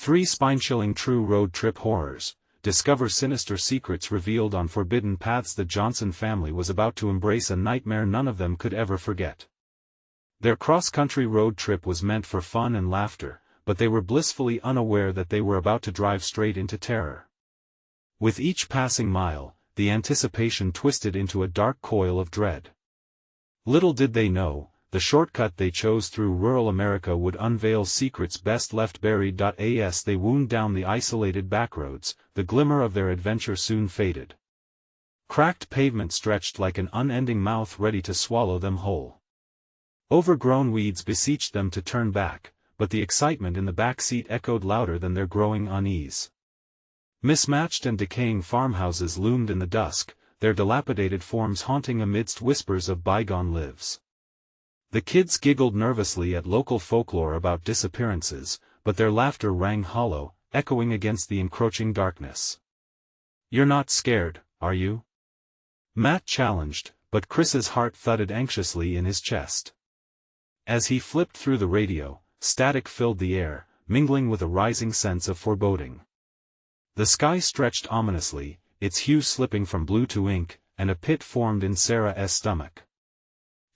3 spine-chilling true road trip horrors. Discover sinister secrets revealed on forbidden paths. The Johnson family was about to embrace a nightmare none of them could ever forget. Their cross-country road trip was meant for fun and laughter, but they were blissfully unaware that they were about to drive straight into terror. With each passing mile, the anticipation twisted into a dark coil of dread. Little did they know, the shortcut they chose through rural America would unveil secrets best left buried. As they wound down the isolated backroads, the glimmer of their adventure soon faded. Cracked pavement stretched like an unending mouth ready to swallow them whole. Overgrown weeds beseeched them to turn back, but the excitement in the back seat echoed louder than their growing unease. Mismatched and decaying farmhouses loomed in the dusk, their dilapidated forms haunting amidst whispers of bygone lives. The kids giggled nervously at local folklore about disappearances, but their laughter rang hollow, echoing against the encroaching darkness. "You're not scared, are you?" Matt challenged, but Chris's heart thudded anxiously in his chest. As he flipped through the radio, static filled the air, mingling with a rising sense of foreboding. The sky stretched ominously, its hue slipping from blue to ink, and a pit formed in Sarah's stomach.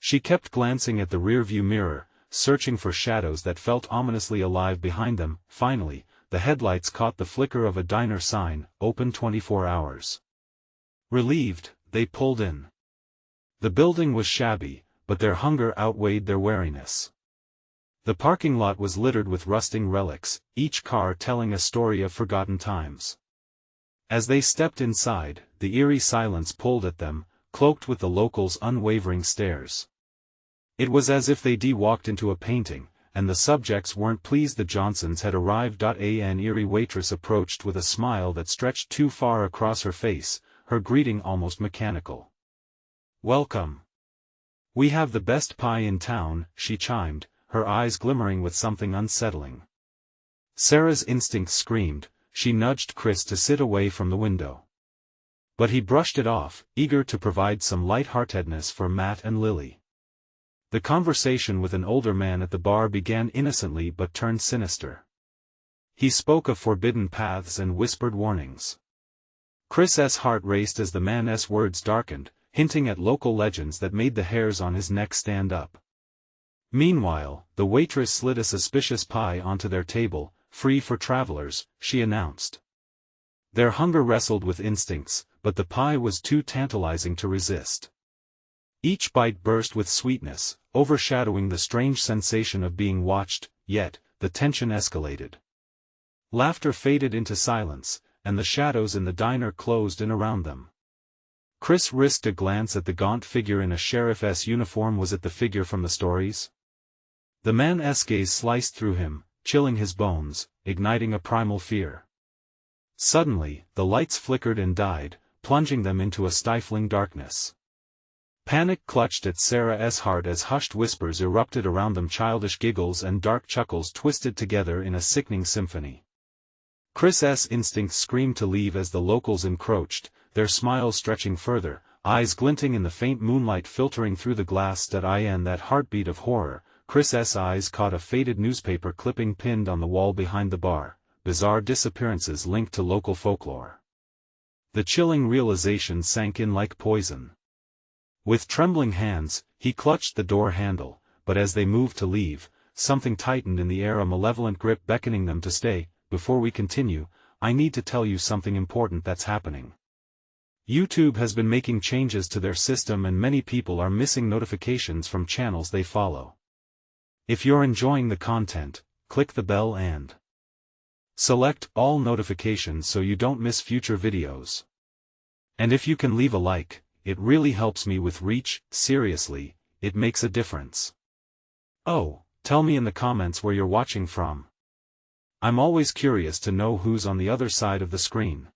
She kept glancing at the rearview mirror, searching for shadows that felt ominously alive behind them. Finally, the headlights caught the flicker of a diner sign, open 24 hours. Relieved, they pulled in. The building was shabby, but their hunger outweighed their wariness. The parking lot was littered with rusting relics, each car telling a story of forgotten times. As they stepped inside, the eerie silence pulled at them, cloaked with the locals' unwavering stares. It was as if they'd walked into a painting, and the subjects weren't pleased the Johnsons had arrived. An eerie waitress approached with a smile that stretched too far across her face, her greeting almost mechanical. "Welcome. We have the best pie in town," she chimed, her eyes glimmering with something unsettling. Sarah's instincts screamed. She nudged Chris to sit away from the window. But he brushed it off, eager to provide some lightheartedness for Matt and Lily. The conversation with an older man at the bar began innocently but turned sinister. He spoke of forbidden paths and whispered warnings. Chris's heart raced as the man's words darkened, hinting at local legends that made the hairs on his neck stand up. Meanwhile, the waitress slid a suspicious pie onto their table. "Free for travelers," she announced. Their hunger wrestled with instincts, but the pie was too tantalizing to resist. Each bite burst with sweetness, overshadowing the strange sensation of being watched, yet, the tension escalated. Laughter faded into silence, and the shadows in the diner closed in around them. Chris risked a glance at the gaunt figure in a sheriff's uniform. Was it the figure from the stories? The man's gaze sliced through him, chilling his bones, igniting a primal fear. Suddenly, the lights flickered and died, plunging them into a stifling darkness. Panic clutched at Sarah's heart as hushed whispers erupted around them. Childish giggles and dark chuckles twisted together in a sickening symphony. Chris's instincts screamed to leave as the locals encroached, their smiles stretching further, eyes glinting in the faint moonlight filtering through the glass. In that heartbeat of horror, Chris's eyes caught a faded newspaper clipping pinned on the wall behind the bar, bizarre disappearances linked to local folklore. The chilling realization sank in like poison. With trembling hands, he clutched the door handle, but as they moved to leave, something tightened in the air, a malevolent grip beckoning them to stay. "Before we continue, I need to tell you something important that's happening. YouTube has been making changes to their system and many people are missing notifications from channels they follow. If you're enjoying the content, click the bell and select all notifications so you don't miss future videos. And if you can leave a like, it really helps me with reach. Seriously, it makes a difference. Oh, tell me in the comments where you're watching from. I'm always curious to know who's on the other side of the screen.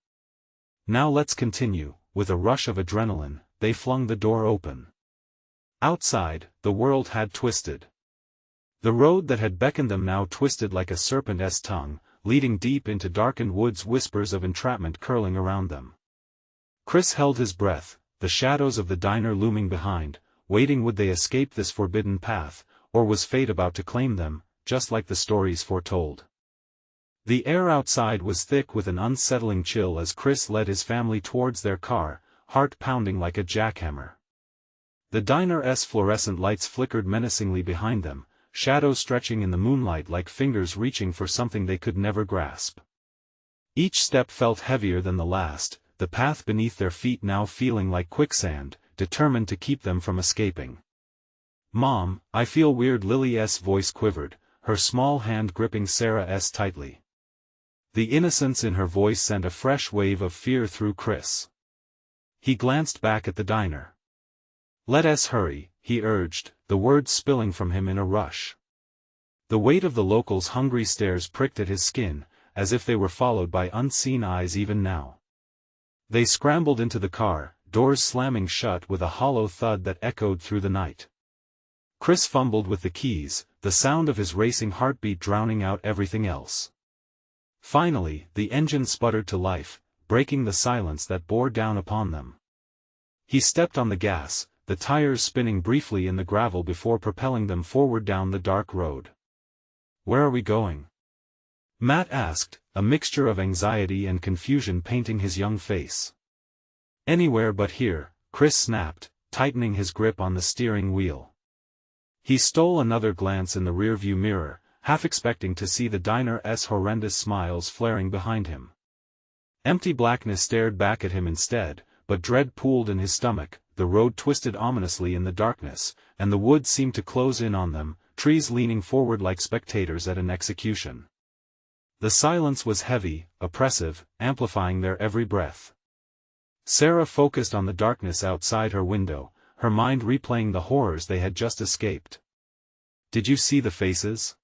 Now let's continue. With a rush of adrenaline, they flung the door open. Outside, the world had twisted. The road that had beckoned them now twisted like a serpent's tongue, leading deep into darkened woods, whispers of entrapment curling around them. Chris held his breath, the shadows of the diner looming behind, waiting. Would they escape this forbidden path, or was fate about to claim them, just like the stories foretold? The air outside was thick with an unsettling chill as Chris led his family towards their car, heart pounding like a jackhammer. The diner's fluorescent lights flickered menacingly behind them, shadows stretching in the moonlight like fingers reaching for something they could never grasp. Each step felt heavier than the last, the path beneath their feet now feeling like quicksand, determined to keep them from escaping. "Mom, I feel weird." Lily's voice quivered, her small hand gripping Sarah's tightly. The innocence in her voice sent a fresh wave of fear through Chris. He glanced back at the diner. "Let us hurry," he urged, the words spilling from him in a rush. The weight of the locals' hungry stares pricked at his skin, as if they were followed by unseen eyes even now. They scrambled into the car, doors slamming shut with a hollow thud that echoed through the night. Chris fumbled with the keys, the sound of his racing heartbeat drowning out everything else. Finally, the engine sputtered to life, breaking the silence that bore down upon them. He stepped on the gas, the tires spinning briefly in the gravel before propelling them forward down the dark road. "Where are we going?" Matt asked, a mixture of anxiety and confusion painting his young face. "Anywhere but here," Chris snapped, tightening his grip on the steering wheel. He stole another glance in the rearview mirror, half expecting to see the diner's horrendous smiles flaring behind him. Empty blackness stared back at him instead, but dread pooled in his stomach. The road twisted ominously in the darkness, and the woods seemed to close in on them, trees leaning forward like spectators at an execution. The silence was heavy, oppressive, amplifying their every breath. Sarah focused on the darkness outside her window, her mind replaying the horrors they had just escaped. "Did you see the faces?"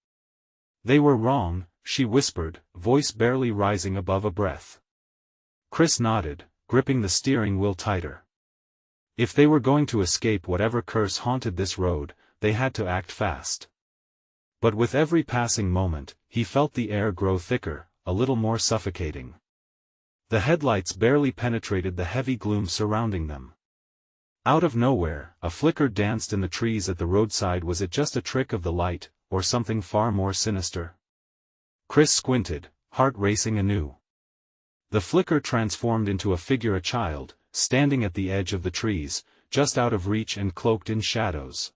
"They were wrong," she whispered, voice barely rising above a breath. Chris nodded, gripping the steering wheel tighter. If they were going to escape whatever curse haunted this road, they had to act fast. But with every passing moment, he felt the air grow thicker, a little more suffocating. The headlights barely penetrated the heavy gloom surrounding them. Out of nowhere, a flicker danced in the trees at the roadside. Was it just a trick of the light, or something far more sinister? Chris squinted, heart racing anew. The flicker transformed into a figure, a child, standing at the edge of the trees, just out of reach and cloaked in shadows.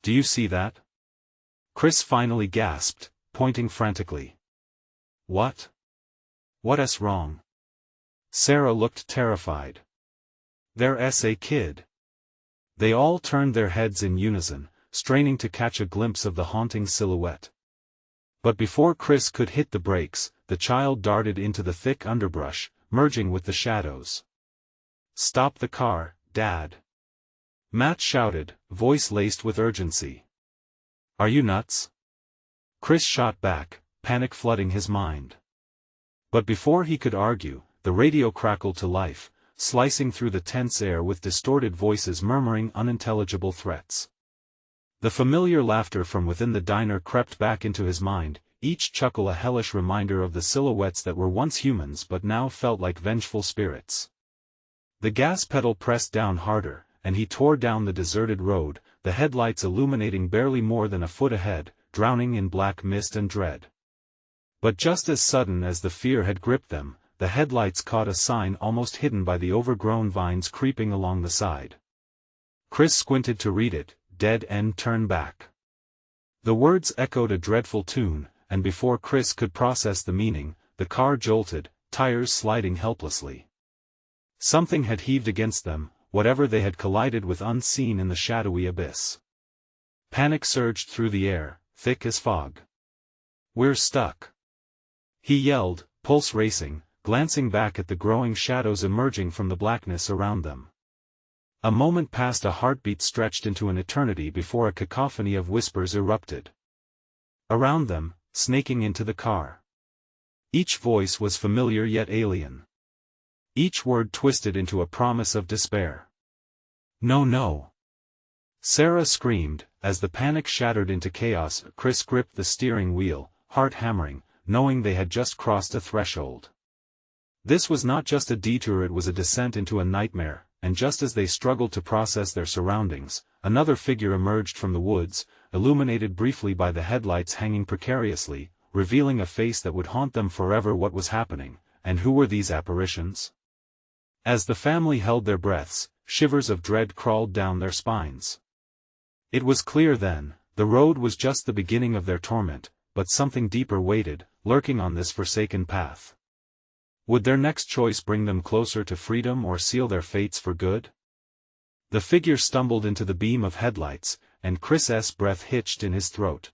"Do you see that?" Chris finally gasped, pointing frantically. "What? What's wrong?" Sarah looked terrified. "There's a kid." They all turned their heads in unison, straining to catch a glimpse of the haunting silhouette. But before Chris could hit the brakes, the child darted into the thick underbrush, merging with the shadows. "Stop the car, Dad!" Matt shouted, voice laced with urgency. "Are you nuts?" Chris shot back, panic flooding his mind. But before he could argue, the radio crackled to life, slicing through the tense air with distorted voices murmuring unintelligible threats. The familiar laughter from within the diner crept back into his mind, each chuckle a hellish reminder of the silhouettes that were once humans but now felt like vengeful spirits. The gas pedal pressed down harder, and he tore down the deserted road, the headlights illuminating barely more than a foot ahead, drowning in black mist and dread. But just as sudden as the fear had gripped them, the headlights caught a sign almost hidden by the overgrown vines creeping along the side. Chris squinted to read it, "Dead end, turn back." The words echoed a dreadful tune, and before Chris could process the meaning, the car jolted, tires sliding helplessly. Something had heaved against them, whatever they had collided with unseen in the shadowy abyss. Panic surged through the air, thick as fog. "We're stuck!" he yelled, pulse racing, glancing back at the growing shadows emerging from the blackness around them. A moment passed, a heartbeat stretched into an eternity before a cacophony of whispers erupted. Around them, snaking into the car. Each voice was familiar yet alien. Each word twisted into a promise of despair. "No, no!" Sarah screamed, as the panic shattered into chaos. Chris gripped the steering wheel, heart hammering, knowing they had just crossed a threshold. This was not just a detour, it was a descent into a nightmare, and just as they struggled to process their surroundings, another figure emerged from the woods, illuminated briefly by the headlights hanging precariously, revealing a face that would haunt them forever. What was happening, and who were these apparitions? As the family held their breaths, shivers of dread crawled down their spines. It was clear then, the road was just the beginning of their torment, but something deeper waited, lurking on this forsaken path. Would their next choice bring them closer to freedom or seal their fates for good? The figure stumbled into the beam of headlights, and Chris's breath hitched in his throat.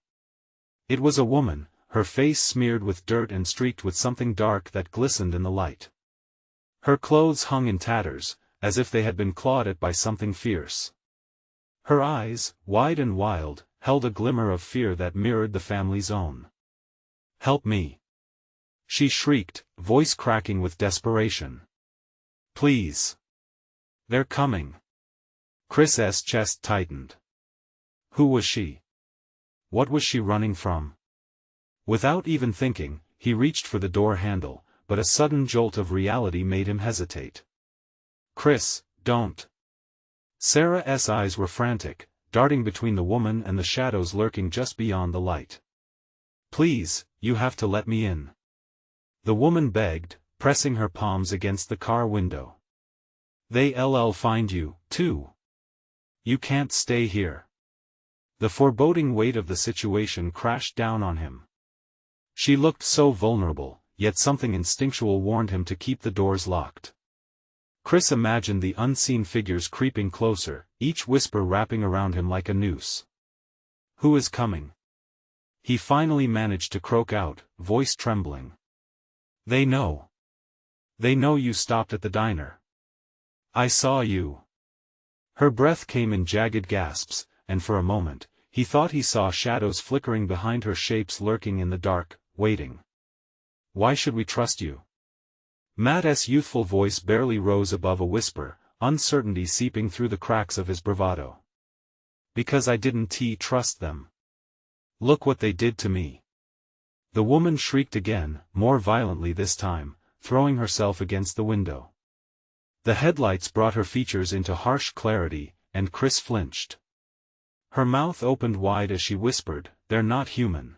It was a woman, her face smeared with dirt and streaked with something dark that glistened in the light. Her clothes hung in tatters, as if they had been clawed at by something fierce. Her eyes, wide and wild, held a glimmer of fear that mirrored the family's own. "Help me!" she shrieked, voice cracking with desperation. "Please! They're coming!" Chris's chest tightened. Who was she? What was she running from? Without even thinking, he reached for the door handle, but a sudden jolt of reality made him hesitate. "Chris, don't!" Sarah's eyes were frantic, darting between the woman and the shadows lurking just beyond the light. "Please, you have to let me in," the woman begged, pressing her palms against the car window. "They'll find you, too. You can't stay here." The foreboding weight of the situation crashed down on him. She looked so vulnerable, yet something instinctual warned him to keep the doors locked. Chris imagined the unseen figures creeping closer, each whisper wrapping around him like a noose. "Who is coming?" he finally managed to croak out, voice trembling. "They know. They know you stopped at the diner. I saw you." Her breath came in jagged gasps, and for a moment, he thought he saw shadows flickering behind her, shapes lurking in the dark, waiting. "Why should we trust you?" Matt's youthful voice barely rose above a whisper, uncertainty seeping through the cracks of his bravado. "Because I didn't trust them. Look what they did to me." The woman shrieked again, more violently this time, throwing herself against the window. The headlights brought her features into harsh clarity, and Chris flinched. Her mouth opened wide as she whispered, "They're not human.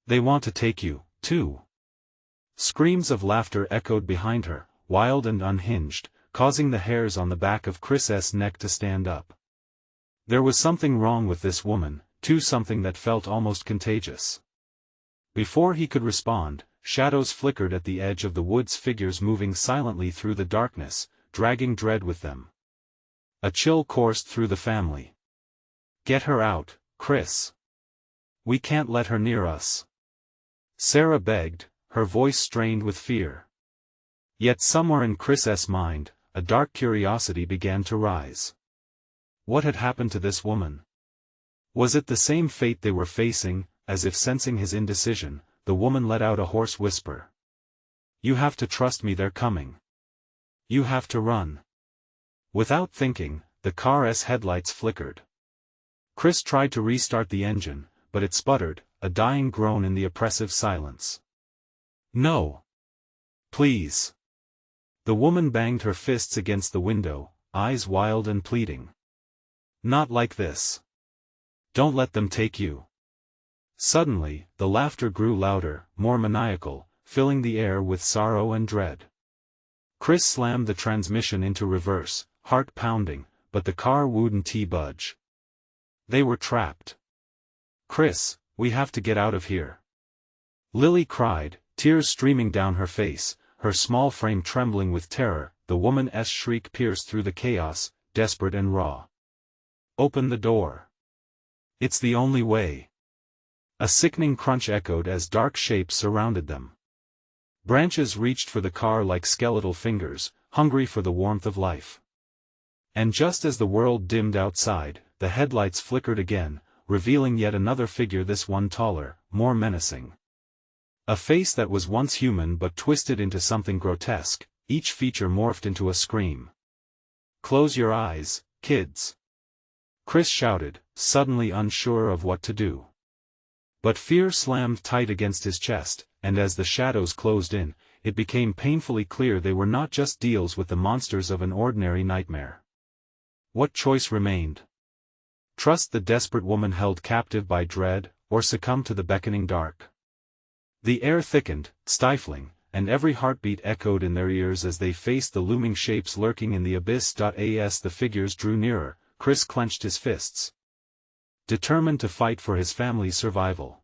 They want to take you, too." Screams of laughter echoed behind her, wild and unhinged, causing the hairs on the back of Chris's neck to stand up. There was something wrong with this woman, too, something that felt almost contagious. Before he could respond, shadows flickered at the edge of the woods, figures moving silently through the darkness, dragging dread with them. A chill coursed through the family. "Get her out, Chris. We can't let her near us," Sarah begged, her voice strained with fear. Yet somewhere in Chris's mind, a dark curiosity began to rise. What had happened to this woman? Was it the same fate they were facing? As if sensing his indecision, the woman let out a hoarse whisper. "You have to trust me, they're coming. You have to run." Without thinking, the car's headlights flickered. Chris tried to restart the engine, but it sputtered, a dying groan in the oppressive silence. "No. Please." The woman banged her fists against the window, eyes wild and pleading. "Not like this. Don't let them take you." Suddenly, the laughter grew louder, more maniacal, filling the air with sorrow and dread. Chris slammed the transmission into reverse, heart pounding, but the car wouldn't budge. They were trapped. "Chris, we have to get out of here," Lily cried, tears streaming down her face, her small frame trembling with terror. The woman's shriek pierced through the chaos, desperate and raw. "Open the door. It's the only way." A sickening crunch echoed as dark shapes surrounded them. Branches reached for the car like skeletal fingers, hungry for the warmth of life. And just as the world dimmed outside, the headlights flickered again, revealing yet another figure, this one taller, more menacing. A face that was once human but twisted into something grotesque, each feature morphed into a scream. "Close your eyes, kids," Chris shouted, suddenly unsure of what to do. But fear slammed tight against his chest, and as the shadows closed in, it became painfully clear they were not just deals with the monsters of an ordinary nightmare. What choice remained? Trust the desperate woman held captive by dread, or succumb to the beckoning dark? The air thickened, stifling, and every heartbeat echoed in their ears as they faced the looming shapes lurking in the abyss. As the figures drew nearer, Chris clenched his fists, determined to fight for his family's survival.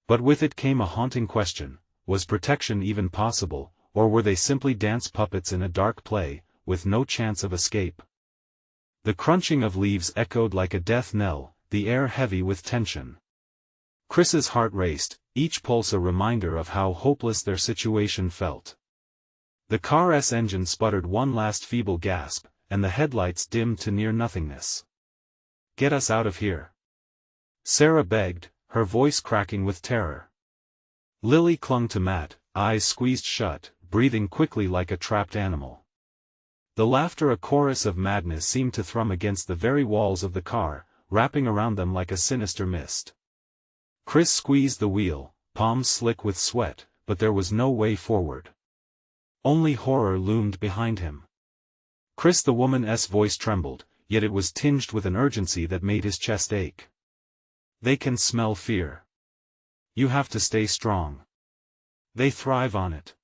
But with it came a haunting question: was protection even possible, or were they simply dance puppets in a dark play, with no chance of escape? The crunching of leaves echoed like a death knell, the air heavy with tension. Chris's heart raced, each pulse a reminder of how hopeless their situation felt. The car's engine sputtered one last feeble gasp, and the headlights dimmed to near nothingness. "Get us out of here," Sarah begged, her voice cracking with terror. Lily clung to Matt, eyes squeezed shut, breathing quickly like a trapped animal. The laughter, a chorus of madness, seemed to thrum against the very walls of the car, wrapping around them like a sinister mist. Chris squeezed the wheel, palms slick with sweat, but there was no way forward. Only horror loomed behind him. "Chris," the woman's voice trembled, yet it was tinged with an urgency that made his chest ache. "They can smell fear. You have to stay strong. They thrive on it."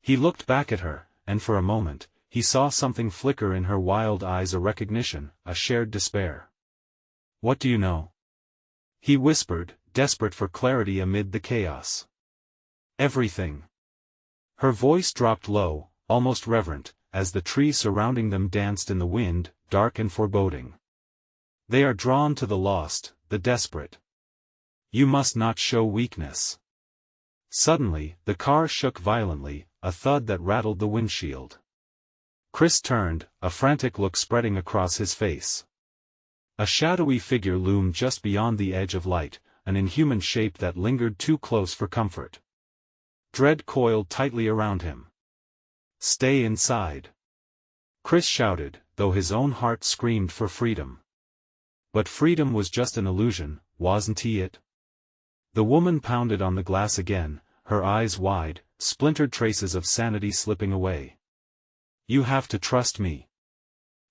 He looked back at her, and for a moment, he saw something flicker in her wild eyes, a recognition, a shared despair. "What do you know?" he whispered, desperate for clarity amid the chaos. "Everything." Her voice dropped low, almost reverent, as the trees surrounding them danced in the wind, dark and foreboding. "They are drawn to the lost, the desperate. You must not show weakness." Suddenly, the car shook violently, a thud that rattled the windshield. Chris turned, a frantic look spreading across his face. A shadowy figure loomed just beyond the edge of light, an inhuman shape that lingered too close for comfort. Dread coiled tightly around him. "Stay inside," Chris shouted, though his own heart screamed for freedom. But freedom was just an illusion, wasn't he it? The woman pounded on the glass again, her eyes wide, splintered traces of sanity slipping away. "You have to trust me.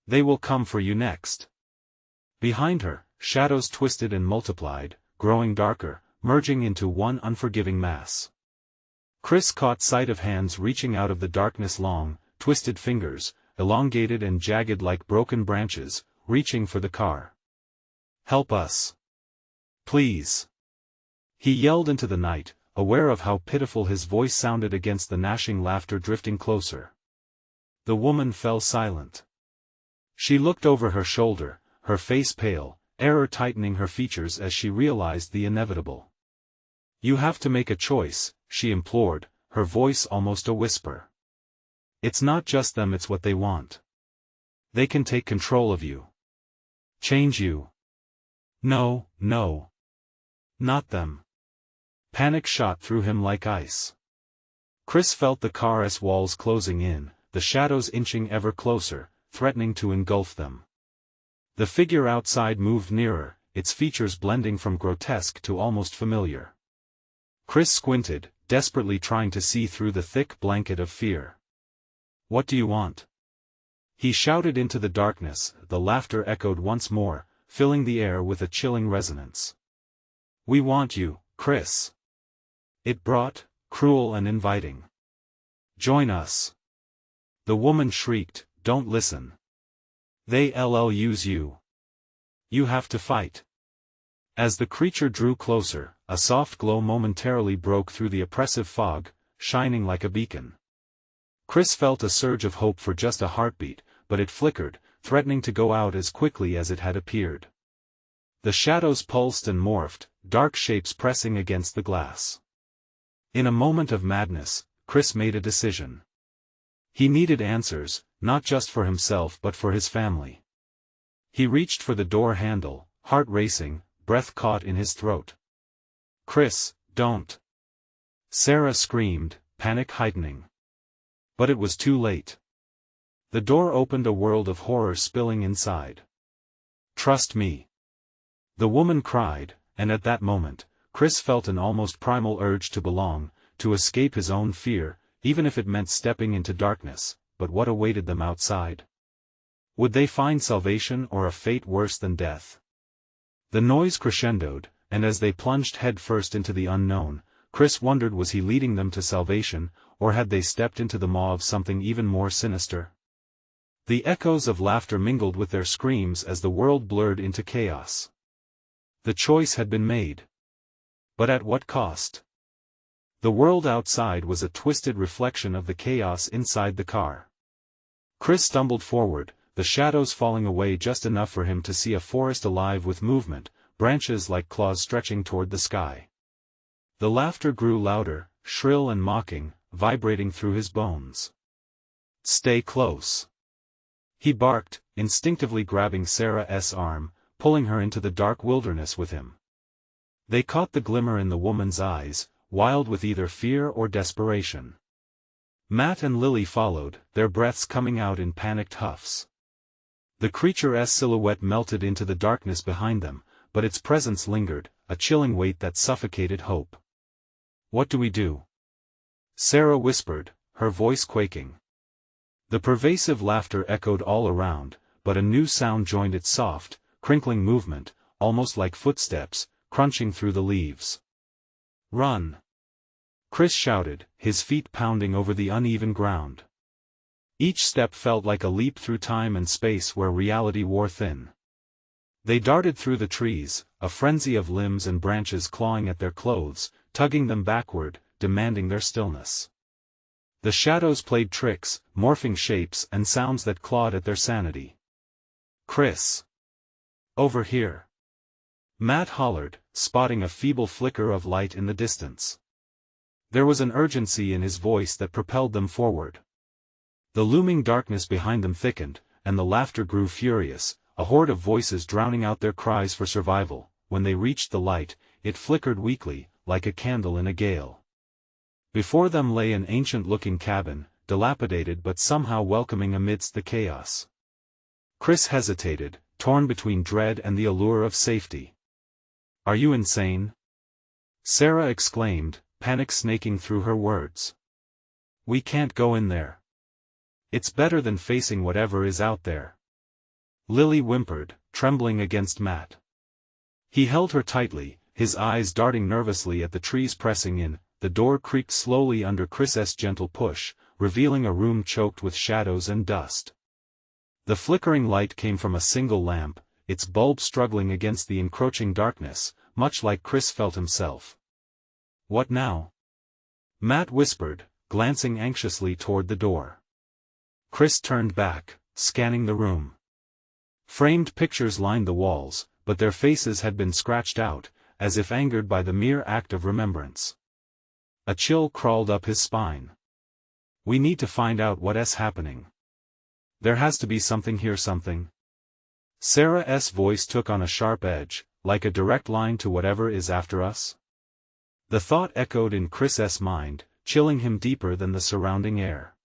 They will come for you next." Behind her, shadows twisted and multiplied, growing darker, merging into one unforgiving mass. Chris caught sight of hands reaching out of the darkness, long, twisted fingers, elongated and jagged like broken branches, reaching for the car. "Help us. Please," he yelled into the night, aware of how pitiful his voice sounded against the gnashing laughter drifting closer. The woman fell silent. She looked over her shoulder, her face pale, terror tightening her features as she realized the inevitable. "You have to make a choice," she implored, her voice almost a whisper. "It's not just them, it's what they want. They can take control of you. Change you." "No, no. Not them." Panic shot through him like ice. Chris felt the car's walls closing in, the shadows inching ever closer, threatening to engulf them. The figure outside moved nearer, its features blending from grotesque to almost familiar. Chris squinted, desperately trying to see through the thick blanket of fear. "What do you want?" he shouted into the darkness. The laughter echoed once more, filling the air with a chilling resonance. "We want you, Chris." It brought, cruel and inviting. "Join us." The woman shrieked, "Don't listen. They'll use you. You have to fight." As the creature drew closer, a soft glow momentarily broke through the oppressive fog, shining like a beacon. Chris felt a surge of hope for just a heartbeat, but it flickered, threatening to go out as quickly as it had appeared. The shadows pulsed and morphed, dark shapes pressing against the glass. In a moment of madness, Chris made a decision. He needed answers, not just for himself but for his family. He reached for the door handle, heart racing, breath caught in his throat. "Chris, don't!" Sarah screamed, panic heightening. But it was too late. The door opened, a world of horror spilling inside. "Trust me," the woman cried, and at that moment, Chris felt an almost primal urge to belong, to escape his own fear, even if it meant stepping into darkness. But what awaited them outside? Would they find salvation or a fate worse than death? The noise crescendoed, and as they plunged headfirst into the unknown, Chris wondered, was he leading them to salvation, or had they stepped into the maw of something even more sinister? The echoes of laughter mingled with their screams as the world blurred into chaos. The choice had been made. But at what cost? The world outside was a twisted reflection of the chaos inside the car. Chris stumbled forward, the shadows falling away just enough for him to see a forest alive with movement, branches like claws stretching toward the sky. The laughter grew louder, shrill and mocking, vibrating through his bones. "Stay close," he barked, instinctively grabbing Sarah's arm, pulling her into the dark wilderness with him. They caught the glimmer in the woman's eyes, wild with either fear or desperation. Matt and Lily followed, their breaths coming out in panicked huffs. The creature's silhouette melted into the darkness behind them, but its presence lingered, a chilling weight that suffocated hope. "What do we do?" Sarah whispered, her voice quaking. The pervasive laughter echoed all around, but a new sound joined its soft, crinkling movement, almost like footsteps, crunching through the leaves. "Run!" Chris shouted, his feet pounding over the uneven ground. Each step felt like a leap through time and space where reality wore thin. They darted through the trees, a frenzy of limbs and branches clawing at their clothes, tugging them backward, demanding their stillness. The shadows played tricks, morphing shapes and sounds that clawed at their sanity. "Chris! Over here!" Matt hollered, spotting a feeble flicker of light in the distance. There was an urgency in his voice that propelled them forward. The looming darkness behind them thickened, and the laughter grew furious, a horde of voices drowning out their cries for survival. When they reached the light, it flickered weakly, like a candle in a gale. Before them lay an ancient-looking cabin, dilapidated but somehow welcoming amidst the chaos. Chris hesitated, torn between dread and the allure of safety. "Are you insane?" Sarah exclaimed, panic snaking through her words. "We can't go in there. It's better than facing whatever is out there." Lily whimpered, trembling against Matt. He held her tightly, his eyes darting nervously at the trees pressing in. The door creaked slowly under Chris's gentle push, revealing a room choked with shadows and dust. The flickering light came from a single lamp, its bulb struggling against the encroaching darkness, much like Chris felt himself. "What now?" Matt whispered, glancing anxiously toward the door. Chris turned back, scanning the room. Framed pictures lined the walls, but their faces had been scratched out, as if angered by the mere act of remembrance. A chill crawled up his spine. "We need to find out what's happening. There has to be something here, something." Sarah's voice took on a sharp edge, like a direct line to whatever is after us. The thought echoed in Chris's mind, chilling him deeper than the surrounding air.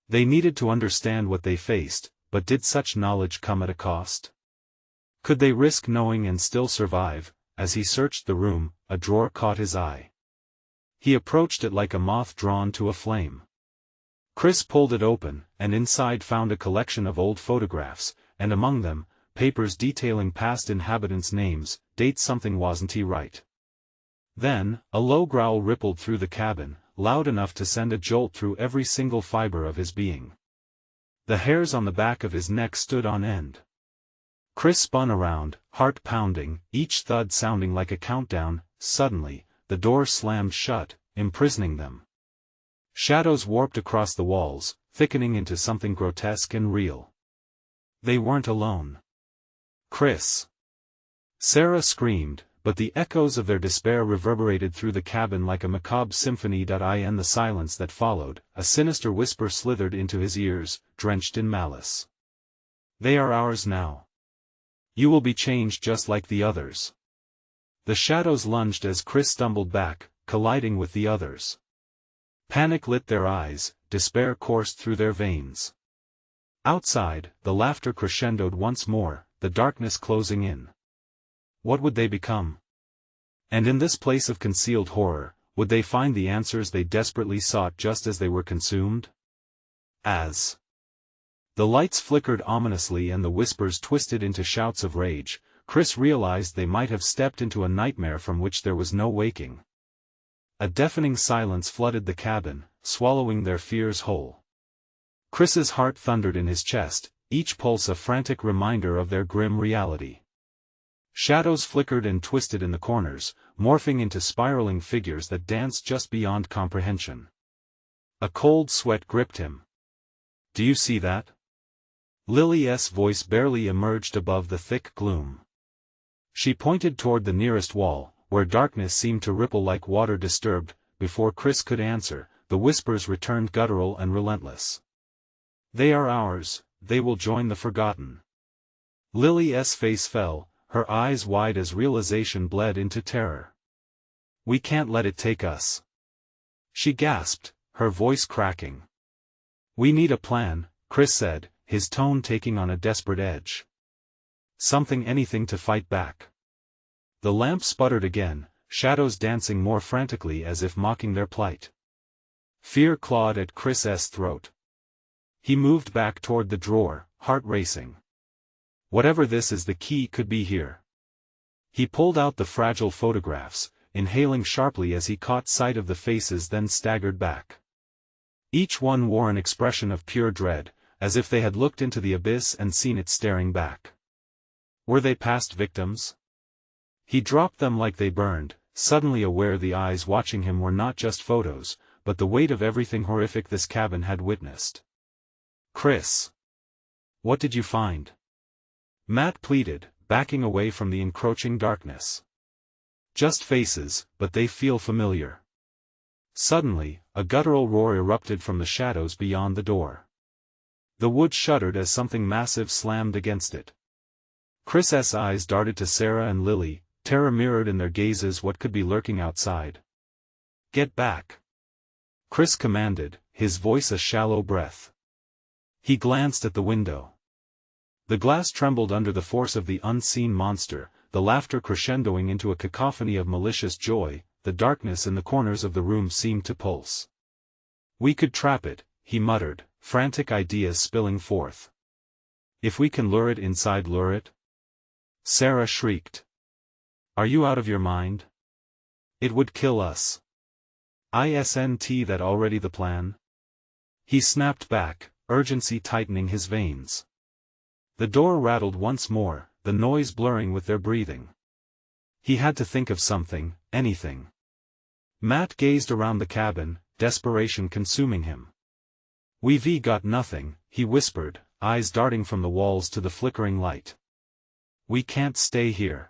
They needed to understand what they faced, but did such knowledge come at a cost? Could they risk knowing and still survive? As he searched the room, a drawer caught his eye. He approached it like a moth drawn to a flame. Chris pulled it open, and inside found a collection of old photographs, and among them, papers detailing past inhabitants' names. Dates something wasn't right. Then, a low growl rippled through the cabin, loud enough to send a jolt through every single fiber of his being. The hairs on the back of his neck stood on end. Chris spun around, heart pounding, each thud sounding like a countdown. Suddenly, the door slammed shut, imprisoning them. Shadows warped across the walls, thickening into something grotesque and real. They weren't alone. "Chris!" Sarah screamed, but the echoes of their despair reverberated through the cabin like a macabre symphony. In the silence that followed, a sinister whisper slithered into his ears, drenched in malice. "They are ours now. You will be changed just like the others." The shadows lunged as Chris stumbled back, colliding with the others. Panic lit their eyes, despair coursed through their veins. Outside, the laughter crescendoed once more, the darkness closing in. What would they become? And in this place of concealed horror, would they find the answers they desperately sought just as they were consumed? As the lights flickered ominously and the whispers twisted into shouts of rage, Chris realized they might have stepped into a nightmare from which there was no waking. A deafening silence flooded the cabin, swallowing their fears whole. Chris's heart thundered in his chest, each pulse a frantic reminder of their grim reality. Shadows flickered and twisted in the corners, morphing into spiraling figures that danced just beyond comprehension. A cold sweat gripped him. "Do you see that?" Lily's voice barely emerged above the thick gloom. She pointed toward the nearest wall, where darkness seemed to ripple like water disturbed. Before Chris could answer, the whispers returned guttural and relentless. "They are ours, they will join the forgotten." Lily's face fell, her eyes wide as realization bled into terror. "We can't let it take us," she gasped, her voice cracking. "We need a plan," Chris said, his tone taking on a desperate edge. Anything to fight back." The lamp sputtered again, shadows dancing more frantically as if mocking their plight. Fear clawed at Chris's throat. He moved back toward the drawer, heart racing. Whatever this is, the key could be here. He pulled out the fragile photographs, inhaling sharply as he caught sight of the faces, then staggered back. Each one wore an expression of pure dread, as if they had looked into the abyss and seen it staring back. Were they past victims? He dropped them like they burned, suddenly aware the eyes watching him were not just photos, but the weight of everything horrific this cabin had witnessed. "Chris, what did you find?" Matt pleaded, backing away from the encroaching darkness. "Just faces, but they feel familiar." Suddenly, a guttural roar erupted from the shadows beyond the door. The wood shuddered as something massive slammed against it. Chris's eyes darted to Sarah and Lily, terror mirrored in their gazes what could be lurking outside. "Get back!" Chris commanded, his voice a shallow breath. He glanced at the window. The glass trembled under the force of the unseen monster, the laughter crescendoing into a cacophony of malicious joy. The darkness in the corners of the room seemed to pulse. "We could trap it," he muttered, frantic ideas spilling forth. "If we can lure it inside, lure it?" Sarah shrieked. "Are you out of your mind? It would kill us." "Isn't that already the plan?" He snapped back, urgency tightening his veins. The door rattled once more, the noise blurring with their breathing. He had to think of something, anything. Matt gazed around the cabin, desperation consuming him. "We've got nothing," he whispered, eyes darting from the walls to the flickering light. "We can't stay here."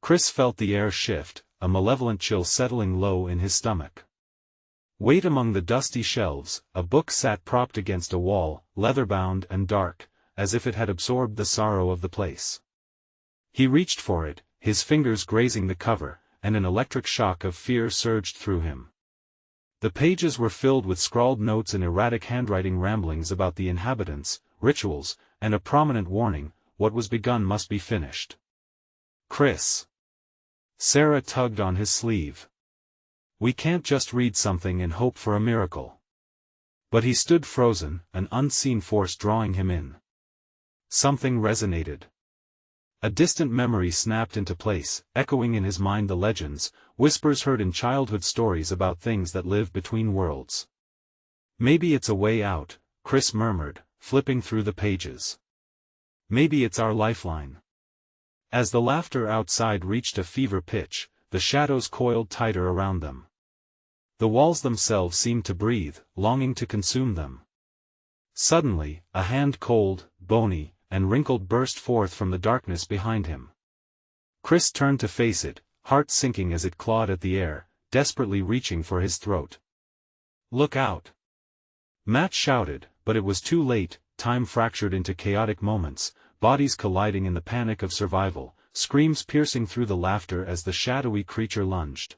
Chris felt the air shift, a malevolent chill settling low in his stomach. Wait among the dusty shelves, a book sat propped against a wall, leather-bound and dark, as if it had absorbed the sorrow of the place. He reached for it, his fingers grazing the cover, and an electric shock of fear surged through him. The pages were filled with scrawled notes and erratic handwriting ramblings about the inhabitants, rituals, and a prominent warning: what was begun must be finished. "Chris." Sarah tugged on his sleeve. "We can't just read something and hope for a miracle." But he stood frozen, an unseen force drawing him in. Something resonated. A distant memory snapped into place, echoing in his mind the legends, whispers heard in childhood stories about things that live between worlds. "Maybe it's a way out," Chris murmured, flipping through the pages. "Maybe it's our lifeline." As the laughter outside reached a fever pitch, the shadows coiled tighter around them. The walls themselves seemed to breathe, longing to consume them. Suddenly, a hand cold, bony, and wrinkled burst forth from the darkness behind him. Chris turned to face it, heart sinking as it clawed at the air, desperately reaching for his throat. "Look out!" Matt shouted, but it was too late. Time fractured into chaotic moments, bodies colliding in the panic of survival, screams piercing through the laughter as the shadowy creature lunged.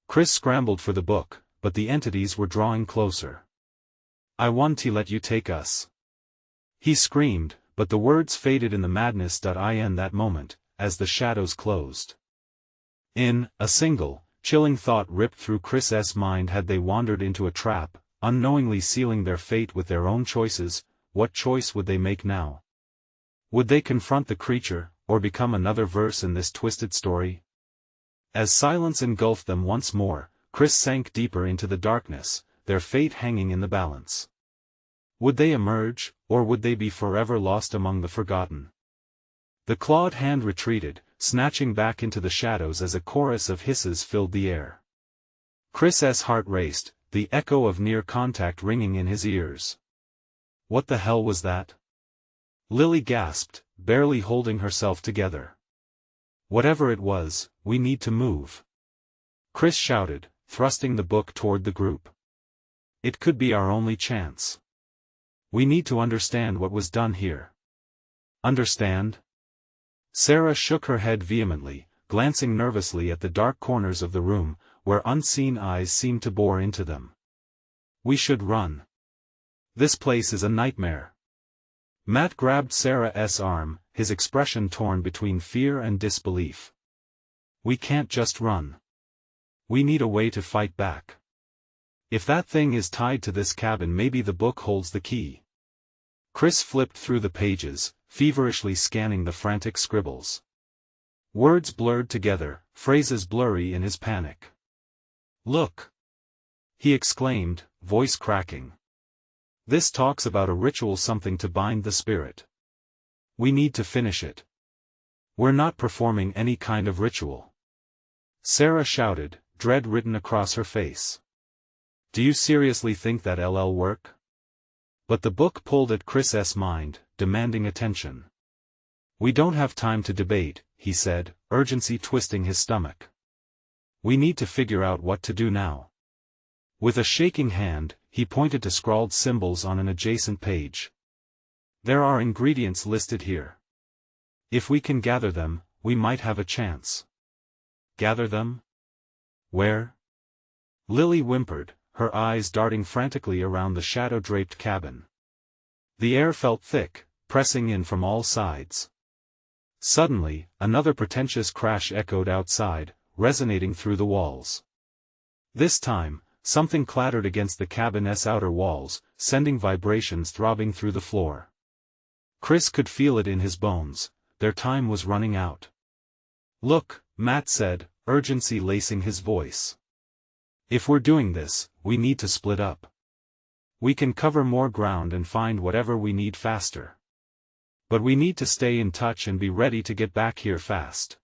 Chris scrambled for the book, but the entities were drawing closer. "I want to let you take us," he screamed, but the words faded in the madness. In that moment, as the shadows closed in, a single, chilling thought ripped through Chris's mind: had they wandered into a trap, unknowingly sealing their fate with their own choices? What choice would they make now? Would they confront the creature, or become another verse in this twisted story? As silence engulfed them once more, Chris sank deeper into the darkness, their fate hanging in the balance. Would they emerge, or would they be forever lost among the forgotten? The clawed hand retreated, snatching back into the shadows as a chorus of hisses filled the air. Chris's heart raced, the echo of near contact ringing in his ears. What the hell was that? Lily gasped, barely holding herself together. Whatever it was, we need to move. Chris shouted, thrusting the book toward the group. It could be our only chance. We need to understand what was done here. Understand? Sarah shook her head vehemently, glancing nervously at the dark corners of the room, where unseen eyes seemed to bore into them. We should run. This place is a nightmare. Matt grabbed Sarah's arm, his expression torn between fear and disbelief. We can't just run. We need a way to fight back. If that thing is tied to this cabin, maybe the book holds the key. Chris flipped through the pages, feverishly scanning the frantic scribbles. Words blurred together, phrases blurry in his panic. Look! He exclaimed, voice cracking. This talks about a ritual, something to bind the spirit. We need to finish it. We're not performing any kind of ritual. Sarah shouted, dread written across her face. Do you seriously think that'll work? But the book pulled at Chris's mind, demanding attention. We don't have time to debate, he said, urgency twisting his stomach. We need to figure out what to do now. With a shaking hand, he pointed to scrawled symbols on an adjacent page. There are ingredients listed here. If we can gather them, we might have a chance. Gather them? Where? Lily whimpered, her eyes darting frantically around the shadow-draped cabin. The air felt thick, pressing in from all sides. Suddenly, another pretentious crash echoed outside, resonating through the walls. This time, something clattered against the cabin's outer walls, sending vibrations throbbing through the floor. Chris could feel it in his bones, their time was running out. Look, Matt said, urgency lacing his voice. If we're doing this, we need to split up. We can cover more ground and find whatever we need faster. But we need to stay in touch and be ready to get back here fast.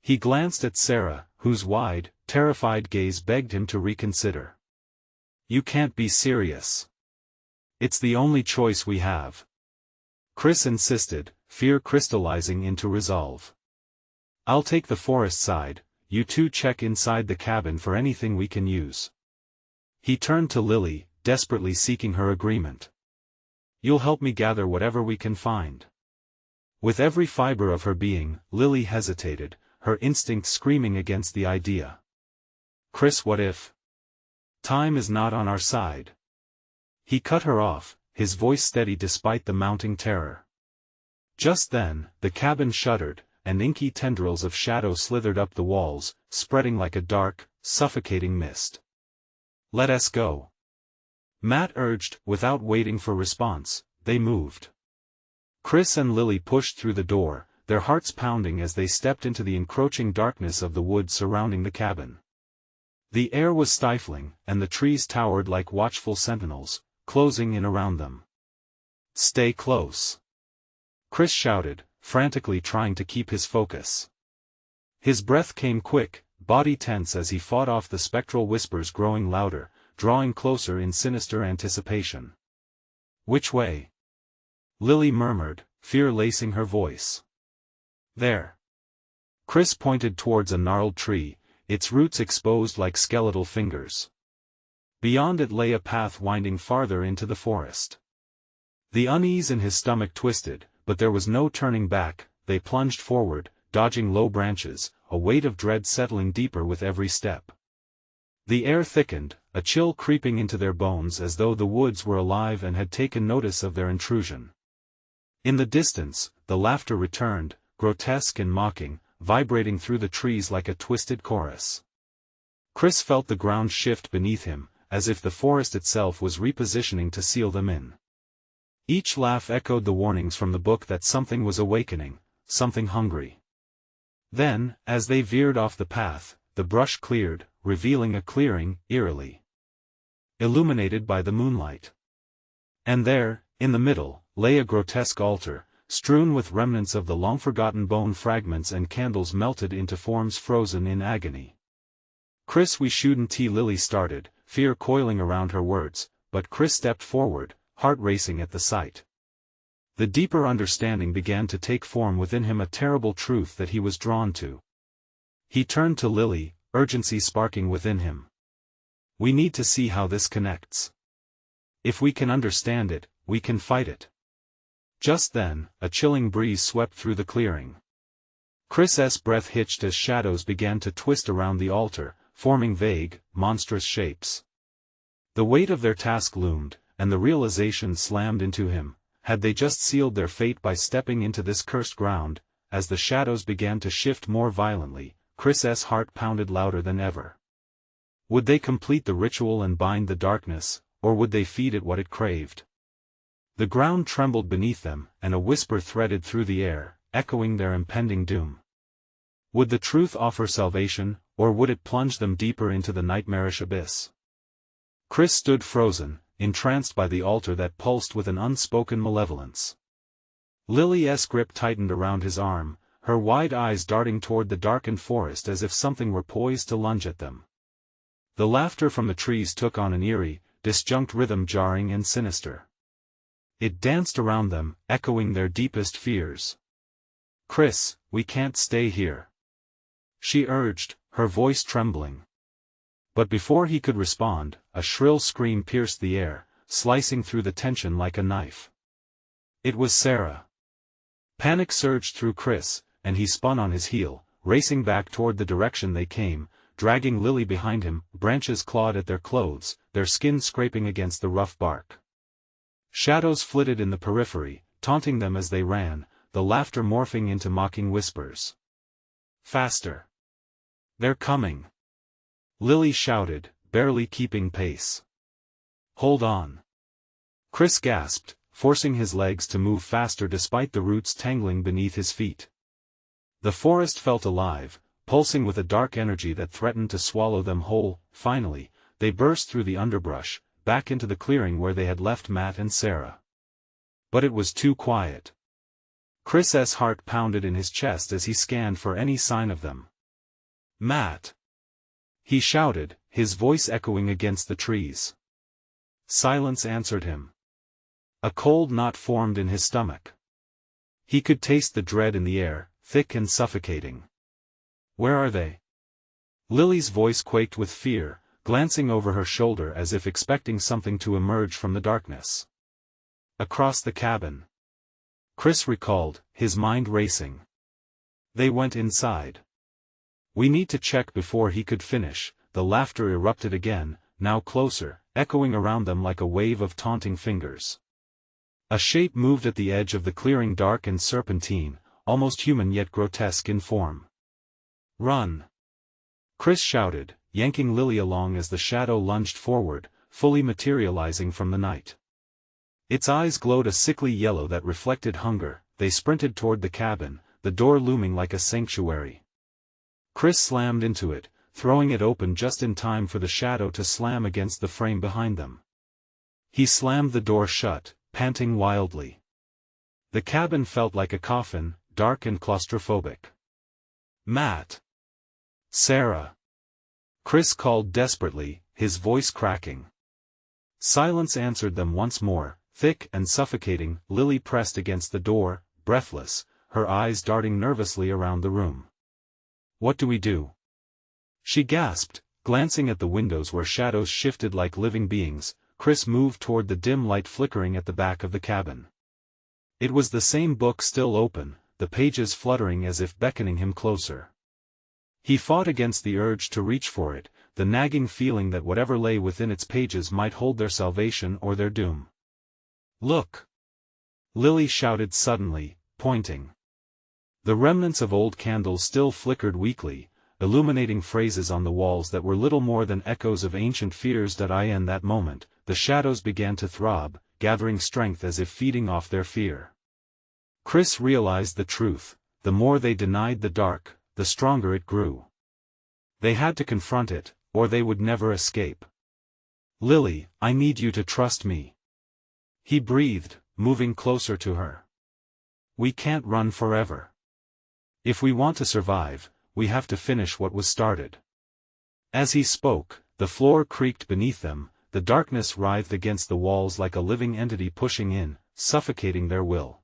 He glanced at Sarah, whose wide, terrified gaze begged him to reconsider. You can't be serious. It's the only choice we have. Chris insisted, fear crystallizing into resolve. I'll take the forest side, you two check inside the cabin for anything we can use. He turned to Lily, desperately seeking her agreement. You'll help me gather whatever we can find. With every fiber of her being, Lily hesitated, her instinct screaming against the idea. Chris, what if? Time is not on our side. He cut her off, his voice steady despite the mounting terror. Just then, the cabin shuddered, and inky tendrils of shadow slithered up the walls, spreading like a dark, suffocating mist. Let us go. Matt urged, without waiting for response. They moved. Chris and Lily pushed through the door, their hearts pounding as they stepped into the encroaching darkness of the woods surrounding the cabin. The air was stifling, and the trees towered like watchful sentinels, closing in around them. Stay close. Chris shouted, frantically trying to keep his focus. His breath came quick, body tense as he fought off the spectral whispers growing louder, drawing closer in sinister anticipation. Which way? Lily murmured, fear lacing her voice. There. Chris pointed towards a gnarled tree, its roots exposed like skeletal fingers. Beyond it lay a path winding farther into the forest. The unease in his stomach twisted, but there was no turning back. They plunged forward, dodging low branches, a weight of dread settling deeper with every step. The air thickened, a chill creeping into their bones as though the woods were alive and had taken notice of their intrusion. In the distance, the laughter returned, grotesque and mocking, vibrating through the trees like a twisted chorus. Chris felt the ground shift beneath him, as if the forest itself was repositioning to seal them in. Each laugh echoed the warnings from the book that something was awakening, something hungry. Then, as they veered off the path, the brush cleared, revealing a clearing, eerily illuminated by the moonlight. And there, in the middle, lay a grotesque altar, strewn with remnants of the long-forgotten bone fragments and candles melted into forms frozen in agony. "Chris, we shouldn't," Lily started, fear coiling around her words, but Chris stepped forward, heart racing at the sight. The deeper understanding began to take form within him, a terrible truth that he was drawn to. He turned to Lily, urgency sparking within him. "We need to see how this connects. If we can understand it, we can fight it." Just then, a chilling breeze swept through the clearing. Chris's breath hitched as shadows began to twist around the altar, forming vague, monstrous shapes. The weight of their task loomed, and the realization slammed into him: had they just sealed their fate by stepping into this cursed ground? As the shadows began to shift more violently, Chris's heart pounded louder than ever. Would they complete the ritual and bind the darkness, or would they feed it what it craved? The ground trembled beneath them, and a whisper threaded through the air, echoing their impending doom. Would the truth offer salvation, or would it plunge them deeper into the nightmarish abyss? Chris stood frozen, entranced by the altar that pulsed with an unspoken malevolence. Lily's grip tightened around his arm, her wide eyes darting toward the darkened forest as if something were poised to lunge at them. The laughter from the trees took on an eerie, disjunct rhythm, jarring and sinister. It danced around them, echoing their deepest fears. "Chris, we can't stay here," she urged, her voice trembling. But before he could respond, a shrill scream pierced the air, slicing through the tension like a knife. It was Sarah. Panic surged through Chris, and he spun on his heel, racing back toward the direction they came, dragging Lily behind him. Branches clawed at their clothes, their skin scraping against the rough bark. Shadows flitted in the periphery, taunting them as they ran, the laughter morphing into mocking whispers. "Faster! They're coming!" Lily shouted, barely keeping pace. "Hold on!" Chris gasped, forcing his legs to move faster despite the roots tangling beneath his feet. The forest felt alive, pulsing with a dark energy that threatened to swallow them whole. Finally, they burst through the underbrush, back into the clearing where they had left Matt and Sarah. But it was too quiet. Chris's heart pounded in his chest as he scanned for any sign of them. "Matt!" he shouted, his voice echoing against the trees. Silence answered him. A cold knot formed in his stomach. He could taste the dread in the air, thick and suffocating. "Where are they?" Lily's voice quaked with fear, glancing over her shoulder as if expecting something to emerge from the darkness. "Across the cabin," Chris recalled, his mind racing. "They went inside." "We need to check." Before he could finish, the laughter erupted again, now closer, echoing around them like a wave of taunting fingers. A shape moved at the edge of the clearing, dark and serpentine, almost human yet grotesque in form. "Run!" Chris shouted, yanking Lily along as the shadow lunged forward, fully materializing from the night. Its eyes glowed a sickly yellow that reflected hunger. They sprinted toward the cabin, the door looming like a sanctuary. Chris slammed into it, throwing it open just in time for the shadow to slam against the frame behind them. He slammed the door shut, panting wildly. The cabin felt like a coffin, dark and claustrophobic. "Matt! Sarah!" Chris called desperately, his voice cracking. Silence answered them once more, thick and suffocating. Lily pressed against the door, breathless, her eyes darting nervously around the room. "What do we do?" she gasped, glancing at the windows where shadows shifted like living beings. Chris moved toward the dim light flickering at the back of the cabin. It was the same book still open, the pages fluttering as if beckoning him closer. He fought against the urge to reach for it, the nagging feeling that whatever lay within its pages might hold their salvation or their doom. "Look!" Lily shouted suddenly, pointing. The remnants of old candles still flickered weakly, illuminating phrases on the walls that were little more than echoes of ancient fears. In that moment, the shadows began to throb, gathering strength as if feeding off their fear. Chris realized the truth: the more they denied the dark, the stronger it grew. They had to confront it, or they would never escape. "Lily, I need you to trust me," he breathed, moving closer to her. "We can't run forever. If we want to survive, we have to finish what was started." As he spoke, the floor creaked beneath them, the darkness writhed against the walls like a living entity pushing in, suffocating their will.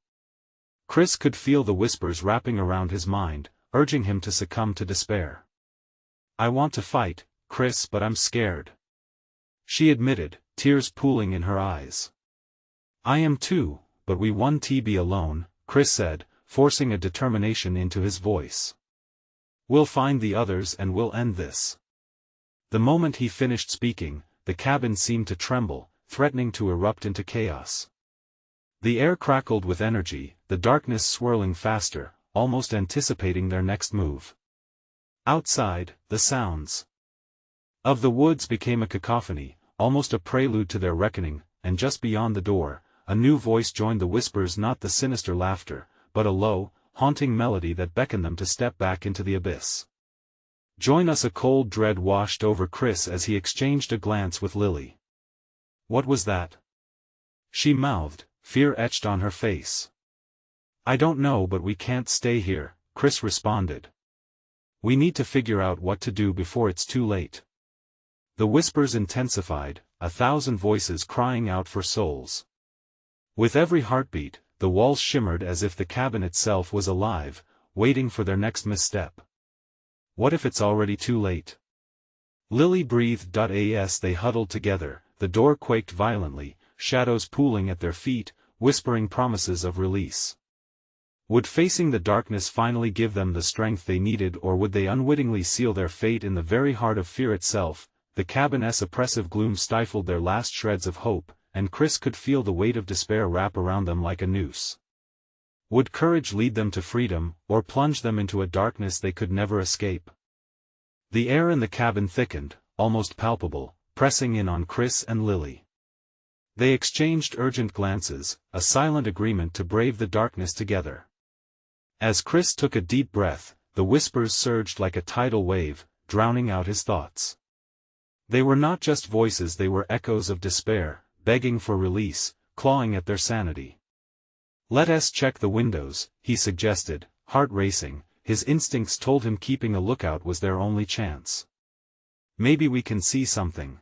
Chris could feel the whispers wrapping around his mind, urging him to succumb to despair. "I want to fight, Chris, but I'm scared," she admitted, tears pooling in her eyes. "I am too, but we won't be alone," Chris said, forcing a determination into his voice. "We'll find the others and we'll end this." The moment he finished speaking, the cabin seemed to tremble, threatening to erupt into chaos. The air crackled with energy, the darkness swirling faster, almost anticipating their next move. Outside, the sounds of the woods became a cacophony, almost a prelude to their reckoning, and just beyond the door, a new voice joined the whispers, not the sinister laughter, but a low, haunting melody that beckoned them to step back into the abyss. "Join us." A cold dread washed over Chris as he exchanged a glance with Lily. "What was that?" she mouthed, fear etched on her face. "I don't know, but we can't stay here," Chris responded. "We need to figure out what to do before it's too late." The whispers intensified, 1,000 voices crying out for souls. With every heartbeat, the walls shimmered as if the cabin itself was alive, waiting for their next misstep. What if it's already too late? Lily breathed. As they huddled together, the door quaked violently, shadows pooling at their feet, whispering promises of release. Would facing the darkness finally give them the strength they needed, or would they unwittingly seal their fate in the very heart of fear itself? The cabin's oppressive gloom stifled their last shreds of hope, and Chris could feel the weight of despair wrap around them like a noose. Would courage lead them to freedom, or plunge them into a darkness they could never escape? The air in the cabin thickened, almost palpable, pressing in on Chris and Lily. They exchanged urgent glances, a silent agreement to brave the darkness together. As Chris took a deep breath, the whispers surged like a tidal wave, drowning out his thoughts. They were not just voices, they were echoes of despair, begging for release, clawing at their sanity. "Let us check the windows," he suggested, heart racing. His instincts told him keeping a lookout was their only chance. "Maybe we can see something."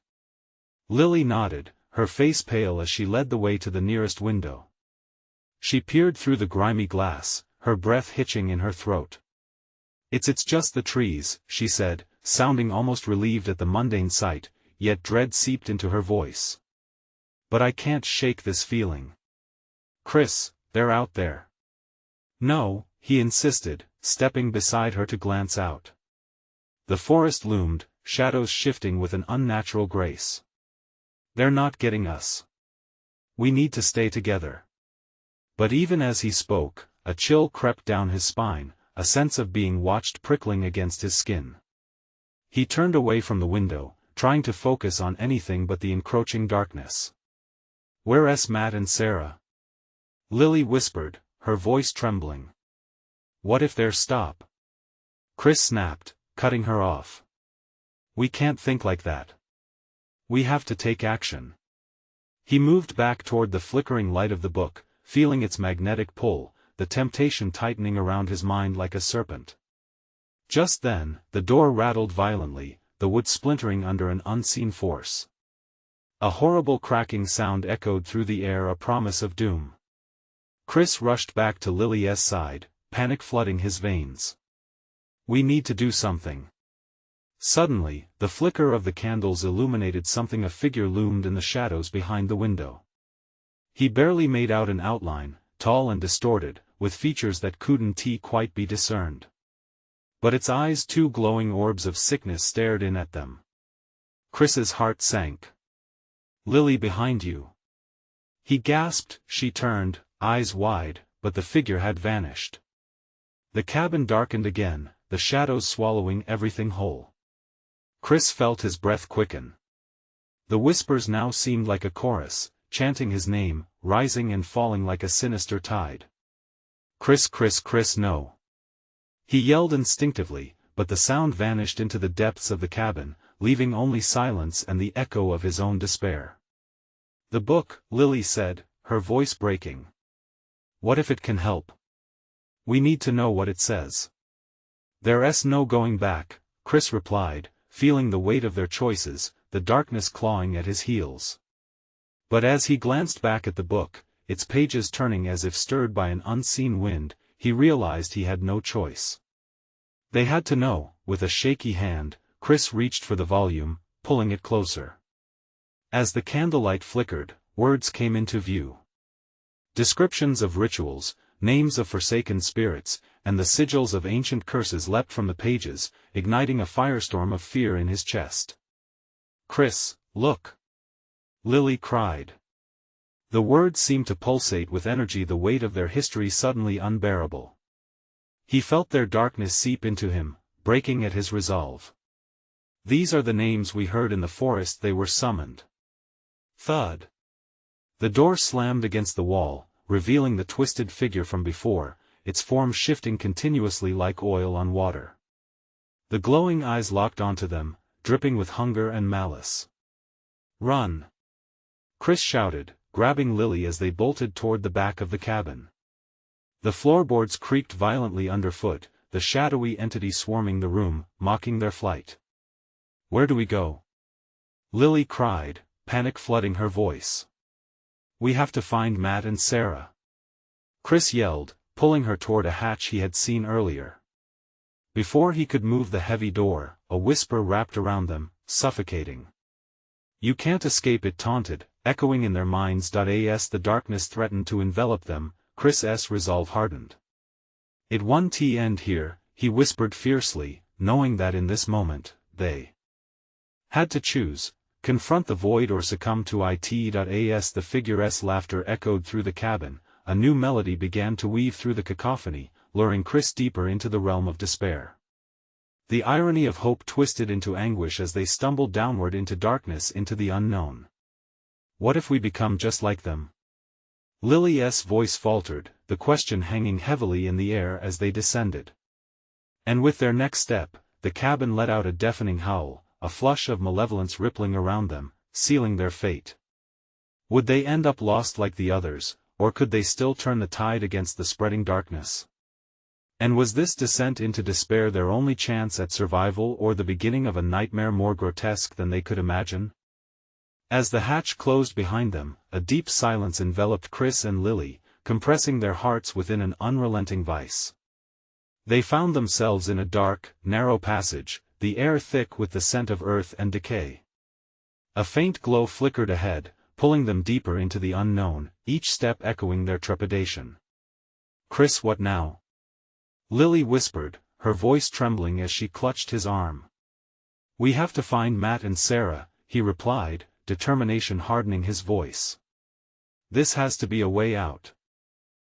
Lily nodded, her face pale as she led the way to the nearest window. She peered through the grimy glass, her breath hitching in her throat. It's just the trees," she said, sounding almost relieved at the mundane sight, yet dread seeped into her voice. "But I can't shake this feeling. Chris, they're out there." "No," he insisted, stepping beside her to glance out. The forest loomed, shadows shifting with an unnatural grace. "They're not getting us. We need to stay together." But even as he spoke, a chill crept down his spine, a sense of being watched prickling against his skin. He turned away from the window, trying to focus on anything but the encroaching darkness. "Where's Matt and Sarah?" Lily whispered, her voice trembling. "What if they're stop?" Chris snapped, cutting her off. "We can't think like that. We have to take action." He moved back toward the flickering light of the book, feeling its magnetic pull, the temptation tightening around his mind like a serpent. Just then, the door rattled violently, the wood splintering under an unseen force. A horrible cracking sound echoed through the air, a promise of doom. Chris rushed back to Lily's side, panic flooding his veins. "We need to do something." Suddenly, the flicker of the candles illuminated something. A figure loomed in the shadows behind the window. He barely made out an outline, tall and distorted, with features that couldn't quite be discerned. But its eyes, two glowing orbs of sickness, stared in at them. Chris's heart sank. "Lily, behind you." He gasped. She turned, eyes wide, but the figure had vanished. The cabin darkened again, the shadows swallowing everything whole. Chris felt his breath quicken. The whispers now seemed like a chorus, chanting his name, rising and falling like a sinister tide. "Chris, Chris, Chris, no!" He yelled instinctively, but the sound vanished into the depths of the cabin, leaving only silence and the echo of his own despair. "The book," Lily said, her voice breaking. "What if it can help? We need to know what it says." "There's no going back," Chris replied, feeling the weight of their choices, the darkness clawing at his heels. But as he glanced back at the book, its pages turning as if stirred by an unseen wind, he realized he had no choice. They had to know. With a shaky hand, Chris reached for the volume, pulling it closer. As the candlelight flickered, words came into view. Descriptions of rituals, names of forsaken spirits, and the sigils of ancient curses leapt from the pages, igniting a firestorm of fear in his chest. "Chris, look!" Lily cried. The words seemed to pulsate with energy, the weight of their history suddenly unbearable. He felt their darkness seep into him, breaking at his resolve. "These are the names we heard in the forest." They were summoned. Thud. The door slammed against the wall, revealing the twisted figure from before, its form shifting continuously like oil on water. The glowing eyes locked onto them, dripping with hunger and malice. "Run!" Chris shouted, grabbing Lily as they bolted toward the back of the cabin. The floorboards creaked violently underfoot, the shadowy entity swarming the room, mocking their flight. "Where do we go?" Lily cried, panic flooding her voice. "We have to find Matt and Sarah," Chris yelled, pulling her toward a hatch he had seen earlier. Before he could move the heavy door, a whisper wrapped around them, suffocating. "You can't escape," it taunted, echoing in their minds. As the darkness threatened to envelop them, Chris's resolve hardened. "It won't end here," he whispered fiercely, knowing that in this moment, they had to choose, confront the void or succumb to it. As the figure's laughter echoed through the cabin, a new melody began to weave through the cacophony, luring Chris deeper into the realm of despair. The irony of hope twisted into anguish as they stumbled downward into darkness, into the unknown. "What if we become just like them?" Lily's voice faltered, the question hanging heavily in the air as they descended. And with their next step, the cabin let out a deafening howl, a flush of malevolence rippling around them, sealing their fate. Would they end up lost like the others, or could they still turn the tide against the spreading darkness? And was this descent into despair their only chance at survival, or the beginning of a nightmare more grotesque than they could imagine? As the hatch closed behind them, a deep silence enveloped Chris and Lily, compressing their hearts within an unrelenting vice. They found themselves in a dark, narrow passage, the air thick with the scent of earth and decay. A faint glow flickered ahead, pulling them deeper into the unknown, each step echoing their trepidation. "Chris, what now?" Lily whispered, her voice trembling as she clutched his arm. "We have to find Matt and Sarah," he replied, determination hardening his voice. "This has to be a way out."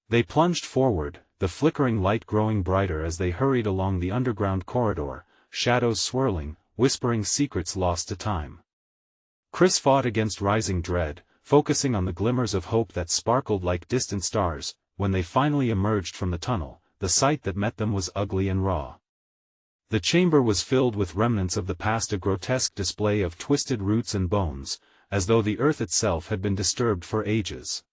They plunged forward, the flickering light growing brighter as they hurried along the underground corridor, shadows swirling, whispering secrets lost to time. Chris fought against rising dread, focusing on the glimmers of hope that sparkled like distant stars. When they finally emerged from the tunnel, the sight that met them was ugly and raw. The chamber was filled with remnants of the past, a grotesque display of twisted roots and bones, as though the earth itself had been disturbed for ages.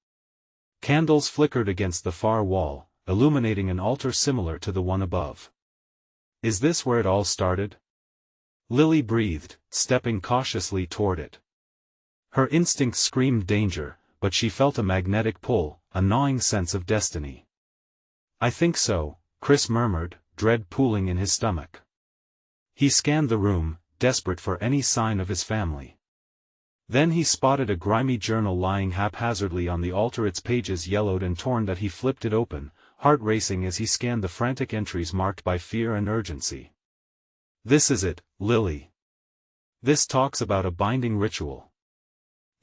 Candles flickered against the far wall, illuminating an altar similar to the one above. "Is this where it all started?" Lily breathed, stepping cautiously toward it. Her instincts screamed danger, but she felt a magnetic pull, a gnawing sense of destiny. "I think so," Chris murmured, dread pooling in his stomach. He scanned the room, desperate for any sign of his family. Then he spotted a grimy journal lying haphazardly on the altar, its pages yellowed and torn. He flipped it open, heart racing as he scanned the frantic entries marked by fear and urgency. "This is it, Lily. This talks about a binding ritual."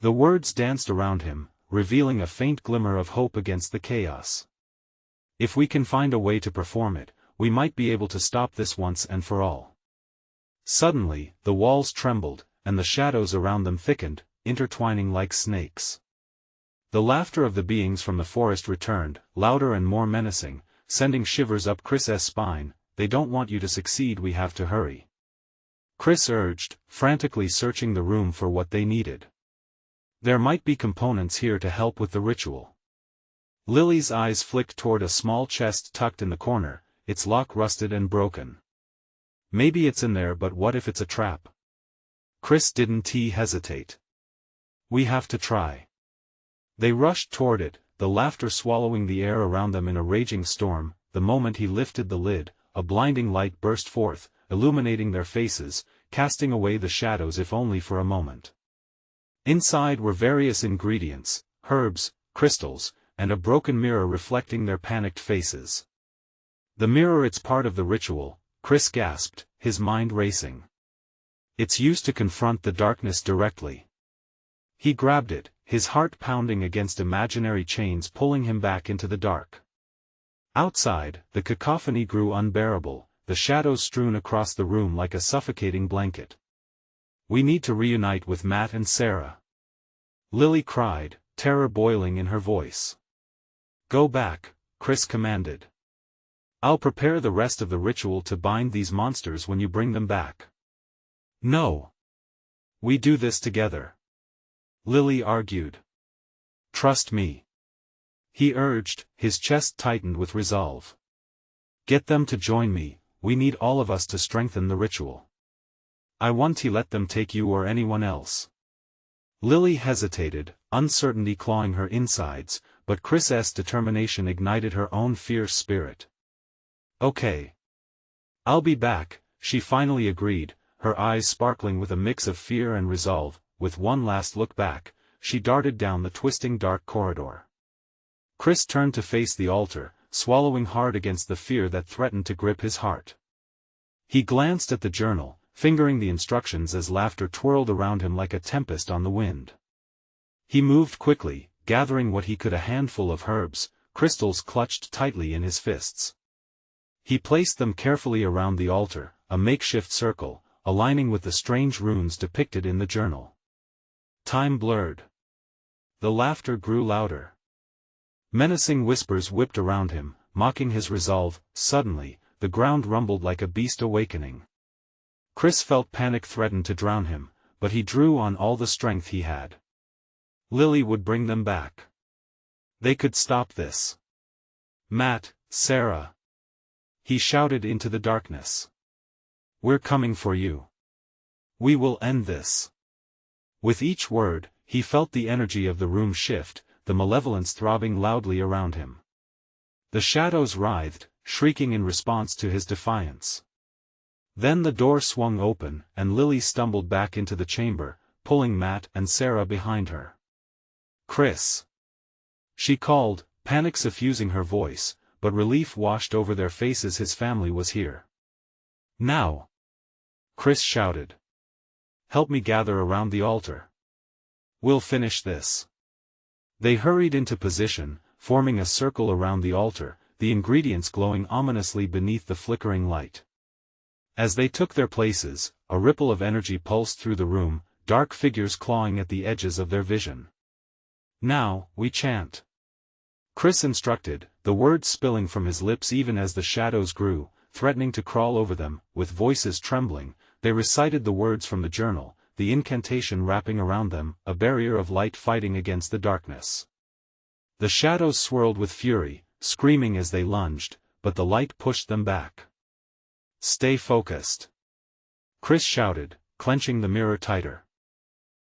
The words danced around him, revealing a faint glimmer of hope against the chaos. "If we can find a way to perform it, we might be able to stop this once and for all." Suddenly, the walls trembled, and the shadows around them thickened, intertwining like snakes. The laughter of the beings from the forest returned, louder and more menacing, sending shivers up Chris's spine. "They don't want you to succeed, we have to hurry." Chris urged, frantically searching the room for what they needed. There might be components here to help with the ritual. Lily's eyes flicked toward a small chest tucked in the corner, its lock rusted and broken. Maybe it's in there, but what if it's a trap? Chris didn't hesitate. We have to try. They rushed toward it, the laughter swallowing the air around them in a raging storm. The moment he lifted the lid, a blinding light burst forth, illuminating their faces, casting away the shadows if only for a moment. Inside were various ingredients, herbs, crystals, and a broken mirror reflecting their panicked faces. The mirror, it's part of the ritual, Chris gasped, his mind racing. It's used to confront the darkness directly. He grabbed it, his heart pounding against imaginary chains pulling him back into the dark. Outside, the cacophony grew unbearable, the shadows strewn across the room like a suffocating blanket. We need to reunite with Matt and Sarah. Lily cried, terror boiling in her voice. Go back, Chris commanded. I'll prepare the rest of the ritual to bind these monsters when you bring them back. No. We do this together. Lily argued. Trust me. He urged, his chest tightened with resolve. Get them to join me, we need all of us to strengthen the ritual. I won't let them take you or anyone else. Lily hesitated, uncertainty clawing her insides, but Chris's determination ignited her own fierce spirit. Okay. I'll be back, she finally agreed, her eyes sparkling with a mix of fear and resolve. With one last look back, she darted down the twisting dark corridor. Chris turned to face the altar, swallowing hard against the fear that threatened to grip his heart. He glanced at the journal, fingering the instructions as laughter twirled around him like a tempest on the wind. He moved quickly, gathering what he could, a handful of herbs, crystals clutched tightly in his fists. He placed them carefully around the altar, a makeshift circle, aligning with the strange runes depicted in the journal. Time blurred. The laughter grew louder. Menacing whispers whipped around him, mocking his resolve. Suddenly, the ground rumbled like a beast awakening. Chris felt panic threaten to drown him, but he drew on all the strength he had. Lily would bring them back. They could stop this. Matt, Sarah. He shouted into the darkness. We're coming for you. We will end this. With each word, he felt the energy of the room shift, the malevolence throbbing loudly around him. The shadows writhed, shrieking in response to his defiance. Then the door swung open, and Lily stumbled back into the chamber, pulling Matt and Sarah behind her. Chris. She called, panic suffusing her voice, but relief washed over their faces. His family was here. Now. Chris shouted. Help me gather around the altar. We'll finish this. They hurried into position, forming a circle around the altar, the ingredients glowing ominously beneath the flickering light. As they took their places, a ripple of energy pulsed through the room, dark figures clawing at the edges of their vision. Now, we chant. Chris instructed, the words spilling from his lips even as the shadows grew, threatening to crawl over them. With voices trembling, they recited the words from the journal, the incantation wrapping around them, a barrier of light fighting against the darkness. The shadows swirled with fury, screaming as they lunged, but the light pushed them back. Stay focused. Chris shouted, clenching the mirror tighter.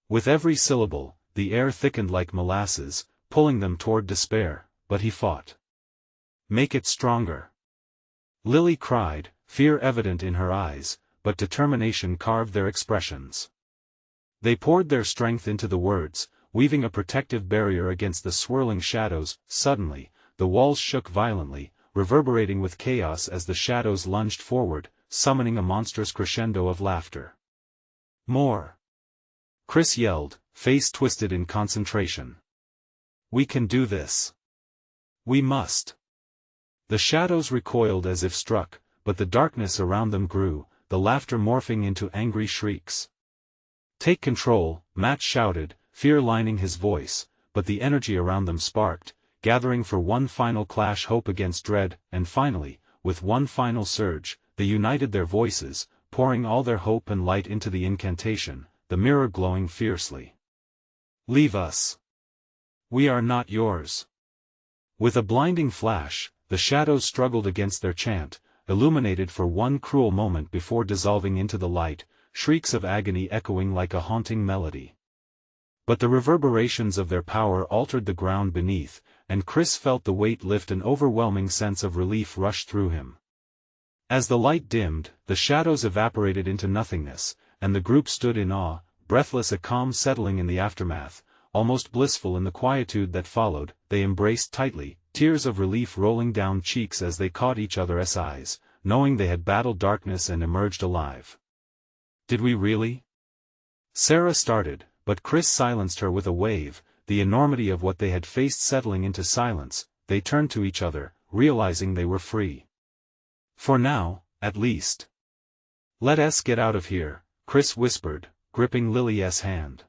With every syllable, the air thickened like molasses, pulling them toward despair, but he fought. Make it stronger. Lily cried, fear evident in her eyes, but determination carved their expressions. They poured their strength into the words, weaving a protective barrier against the swirling shadows. Suddenly, the walls shook violently, reverberating with chaos as the shadows lunged forward, summoning a monstrous crescendo of laughter. More. Chris yelled, face twisted in concentration. We can do this. We must. The shadows recoiled as if struck, but the darkness around them grew, the laughter morphing into angry shrieks. Take control, Matt shouted, fear lining his voice, but the energy around them sparked, gathering for one final clash, hope against dread, and finally, with one final surge, they united their voices, pouring all their hope and light into the incantation, the mirror glowing fiercely. "Leave us. We are not yours." With a blinding flash, the shadows struggled against their chant, illuminated for one cruel moment before dissolving into the light, shrieks of agony echoing like a haunting melody. But the reverberations of their power altered the ground beneath, and Chris felt the weight lift. An overwhelming sense of relief rushed through him. As the light dimmed, the shadows evaporated into nothingness, and the group stood in awe, breathless, a calm settling in the aftermath, almost blissful in the quietude that followed. They embraced tightly, tears of relief rolling down cheeks as they caught each other's eyes, knowing they had battled darkness and emerged alive. "Did we really?" Sarah started, but Chris silenced her with a wave, the enormity of what they had faced settling into silence. They turned to each other, realizing they were free. For now, at least. "Let us get out of here," Chris whispered, gripping Lily's hand.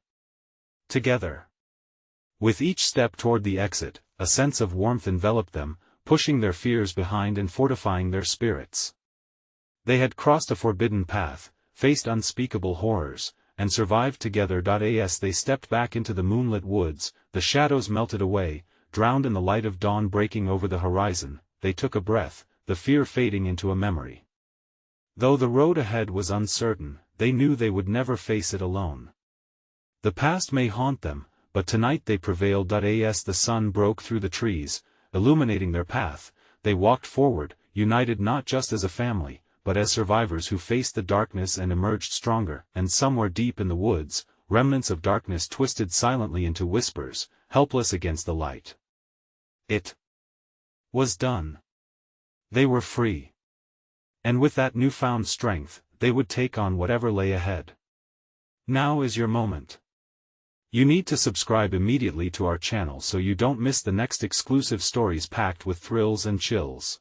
Together. With each step toward the exit, a sense of warmth enveloped them, pushing their fears behind and fortifying their spirits. They had crossed a forbidden path, faced unspeakable horrors, and survived together. As they stepped back into the moonlit woods, the shadows melted away, drowned in the light of dawn breaking over the horizon. They took a breath, the fear fading into a memory. Though the road ahead was uncertain, they knew they would never face it alone. The past may haunt them, but tonight they prevailed. As the sun broke through the trees, illuminating their path, they walked forward, united not just as a family, but as survivors who faced the darkness and emerged stronger. And somewhere deep in the woods, remnants of darkness twisted silently into whispers, helpless against the light. It was done. They were free. And with that newfound strength, they would take on whatever lay ahead. Now is your moment. You need to subscribe immediately to our channel so you don't miss the next exclusive stories packed with thrills and chills.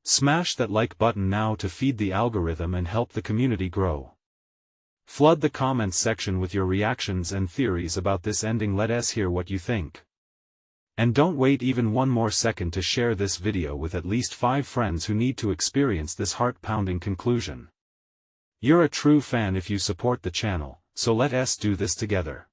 Smash that like button now to feed the algorithm and help the community grow. Flood the comments section with your reactions and theories about this ending. Let us hear what you think. And don't wait even one more second to share this video with at least 5 friends who need to experience this heart-pounding conclusion. You're a true fan if you support the channel, so let us do this together.